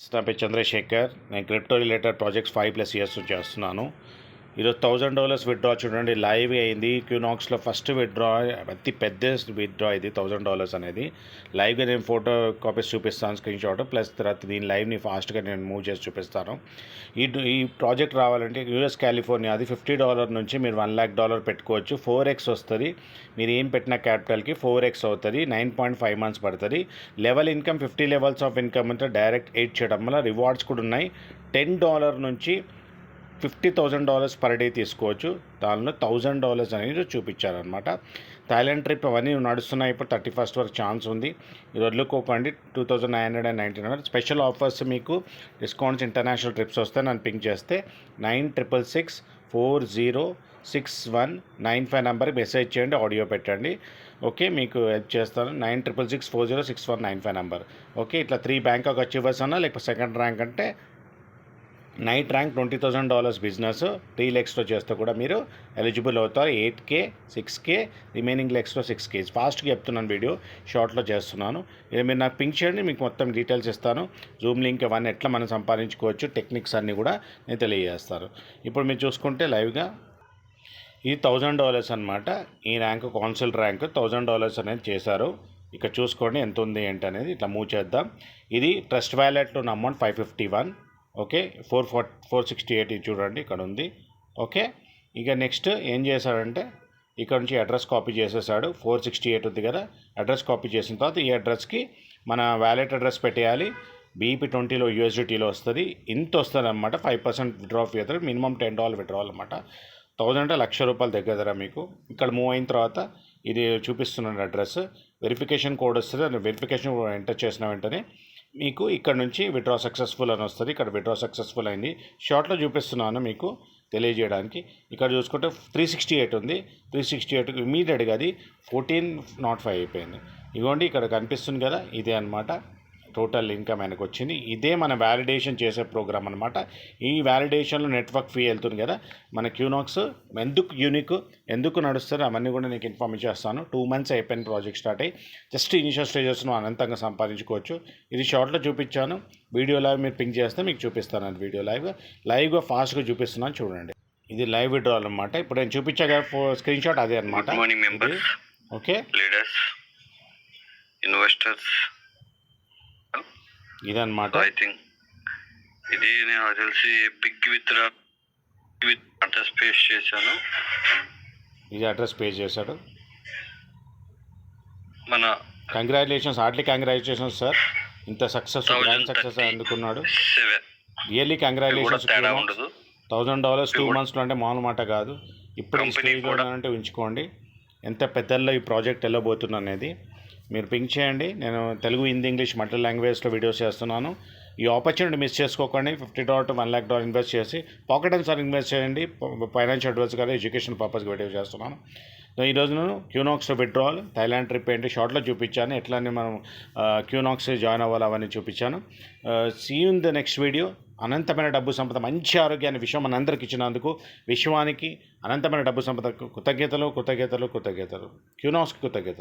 నా పేరు చంద్రశేఖర్. నేను క్రిప్టో రిలేటెడ్ ప్రాజెక్ట్స్ 5+ ఇయర్స్ నుంచి చేస్తున్నాను. ఈరోజు $1000 విత్డ్రా చూడండి, లైవ్ అయింది. క్యూనాక్స్లో ఫస్ట్ విత్డ్రా, అతి పెద్ద విత్డ్రా ఇది $1000 అనేది. లైవ్గా నేను ఫోటో కాపీస్ చూపిస్తాను, స్క్రీన్ షాట్ ప్లస్ తర్వాత దీని లైవ్ని ఫాస్ట్గా నేను మూవ్ చేసి చూపిస్తాను. ఈ ప్రాజెక్ట్ రావాలంటే యూఎస్ కాలిఫోర్నియా, అది $50 నుంచి మీరు $1,00,000 పెట్టుకోవచ్చు. 4x వస్తుంది. మీరు ఏం పెట్టిన క్యాపిటల్కి 4x అవుతుంది. 9.5 months పడుతుంది. Level income 50 levels of income అంటే డైరెక్ట్ 8 చేయడం వల్ల రివార్డ్స్ కూడా ఉన్నాయి. $10 నుంచి $50,000 పర్ డే తీసుకోవచ్చు. దానిలో $1,000 అనేది చూపించారనమాట. థాయిలాండ్ ట్రిప్ అవన్నీ నడుస్తున్నాయి. ఇప్పుడు 31st వరకు ఛాన్స్ ఉంది. ఇది వదులుకోకండి. 2,999 స్పెషల్ ఆఫర్స్, మీకు డిస్కౌంట్స్, ఇంటర్నేషనల్ ట్రిప్స్ వస్తే నన్ను పింక్ చేస్తే 9666406195 నెంబర్కి మెసేజ్ చేయండి, ఆడియో పెట్టండి. ఓకే, మీకు హెల్ప్ చేస్తాను. 9666406195 నెంబర్. ఓకే, ఇట్లా 3 బ్యాంకాక్ అచీవర్స్ అన్నా, లేకపోతే సెకండ్ ర్యాంక్ అంటే నైట్ ర్యాంక్ $20,000 బిజినెస్ 3 లెగ్స్లో చేస్తే కూడా మీరు ఎలిజిబుల్ అవుతారు. 8K 6K remaining లెగ్స్లో 6K. ఫాస్ట్గా చెప్తున్నాను, వీడియో షార్ట్లో చేస్తున్నాను. ఇది మీరు నాకు పింక్ చేయండి, మీకు మొత్తం డీటెయిల్స్ ఇస్తాను. జూమ్ లింక్ అవన్నీ ఎట్లా మనం సంపాదించుకోవచ్చు, టెక్నిక్స్ అన్నీ కూడా నేను తెలియజేస్తాను. ఇప్పుడు మీరు చూసుకుంటే లైవ్గా ఇది $1,000 అనమాట. ఈ ర్యాంక్ కౌన్సిల్ ర్యాంక్ $1,000 అనేది చేశారు. ఇక్కడ చూసుకోండి ఎంత ఉంది ఏంటి అనేది. ఇట్లా మూవ్ చేద్దాం. ఇది ట్రస్ట్ వ్యాలెట్లో ఉన్న అమౌంట్ 551. ఓకే, 468 చూడండి ఇక్కడ ఉంది. ఓకే, ఇక నెక్స్ట్ ఏం చేశాడంటే ఇక్కడ నుంచి అడ్రస్ కాపీ చేసేసాడు. 468 ఉంది కదా, అడ్రస్ కాపీ చేసిన తర్వాత ఈ అడ్రస్కి మన వ్యాలెట్ అడ్రస్ పెట్టేయాలి. BP20లో USDTలో వస్తుంది. ఇంత వస్తుంది అనమాట. 5% విత్డ్రా ఫీ అవుతుంది. మినిమం $10 విత్డ్రాల్ అనమాట. 1000 అంటే ₹1,00,000 దగ్గర మీకు. ఇక్కడ మూవ్ అయిన తర్వాత ఇది చూపిస్తున్నాడు అడ్రస్. వెరిఫికేషన్ కోడ్ వస్తుంది. వెరిఫికేషన్ కోడ్ ఎంటర్ చేసిన వెంటనే మీకు ఇక్కడ నుంచి విత్డ్రా సక్సెస్ఫుల్ అని వస్తుంది. ఇక్కడ విత్డ్రా సక్సెస్ఫుల్ అయింది. షార్ట్లో చూపిస్తున్నాను మీకు తెలియజేయడానికి. ఇక్కడ చూసుకుంటే 368 ఉంది. 368 ఇమీడియట్గా అది 1405 అయిపోయింది. ఇదిగోండి ఇక్కడ కనిపిస్తుంది కదా, ఇదే అనమాట టోటల్ ఇన్కమ్ ఆయనకు వచ్చింది. ఇదే మన వ్యాలిడేషన్ చేసే ప్రోగ్రామ్ అనమాట. ఈ వ్యాలిడేషన్లో నెట్వర్క్ ఫీ వెళ్తుంది కదా. మన క్యూనాక్స్ ఎందుకు యూనిక్, ఎందుకు నడుస్తారు అవన్నీ కూడా నీకు ఇన్ఫార్మ్ చేస్తాను. 2 months అయిపోయిన ప్రాజెక్ట్ స్టార్ట్ అయ్యి జస్ట్ ఇనిషియల్ స్టేజెస్ను అనంతంగా సంపాదించుకోవచ్చు. ఇది షార్ట్లో చూపించాను. వీడియో లైవ్ మీరు పింక్ చేస్తే మీకు చూపిస్తాను. అది వీడియో లైవ్గా ఫాస్ట్గా చూపిస్తున్నాను చూడండి. ఇది లైవ్ విత్డ్రాల్ అనమాట. ఇప్పుడు నేను చూపించగా స్క్రీన్ షాట్ అదే అనమాట. ఓకే, లీడర్స్, ఇన్వెస్టర్స్, ఇదన్నమాట. ఐ థింక్ ఇది నాకు తెలిసి బిగ్ విత్డ్రా అడ్రస్ పేస్ట్ చేశాను. ఇది అడ్రస్ పే చేశాడు. మన కంగ్రాచులేషన్స్, హార్ట్లీ కంగ్రాచులేషన్స్ సార్. ఇంత సక్సెస్, గ్రాండ్ సక్సెస్ అందుకున్నాడు. Really congratulations. $1,000 2 monthsలో అంటే మామూలు మాట కాదు. ఇప్పుడు ఈ స్టేజ్లో అంటే ఉంచుకోండి. ఎంత పెద్దల్లో ఈ ప్రాజెక్ట్ వెళ్ళబోతుంది అనేది మీరు పింక్ చేయండి. నేను తెలుగు, హిందీ, ఇంగ్లీష్ మల్టీ లాంగ్వేజ్లో వీడియోస్ చేస్తున్నాను. ఈ ఆపర్చునిటీ మిస్ చేసుకోకండి. $50 to $1,00,000 ఇన్వెస్ట్ చేసి పాకెట్ అండ్ సార్ ఇన్వెస్ట్ చేయండి. ఫైనాన్షియల్ అడ్వైస్ కాదు, ఎడ్యుకేషన్ పర్పస్కి వీడియో చేస్తున్నాను. ఈరోజు నేను క్యూనాక్స్ విత్డ్రాల్, థాయిలాండ్ ట్రిప్ ఏంటి షార్ట్లో చూపించాను. ఎట్లనే మనం క్యూనాక్స్ జాయిన్ అవ్వాలి అవన్నీ చూపించాను. See you in the next video. అనంతమైన డబ్బు సంపద, మంచి ఆరోగ్యాన్ని విశ్వం మనందరికి ఇచ్చినందుకు విశ్వానికి అనంతమైన డబ్బు సంపద కృతజ్ఞతలు. క్యూనాక్స్కి కృతజ్ఞతలు.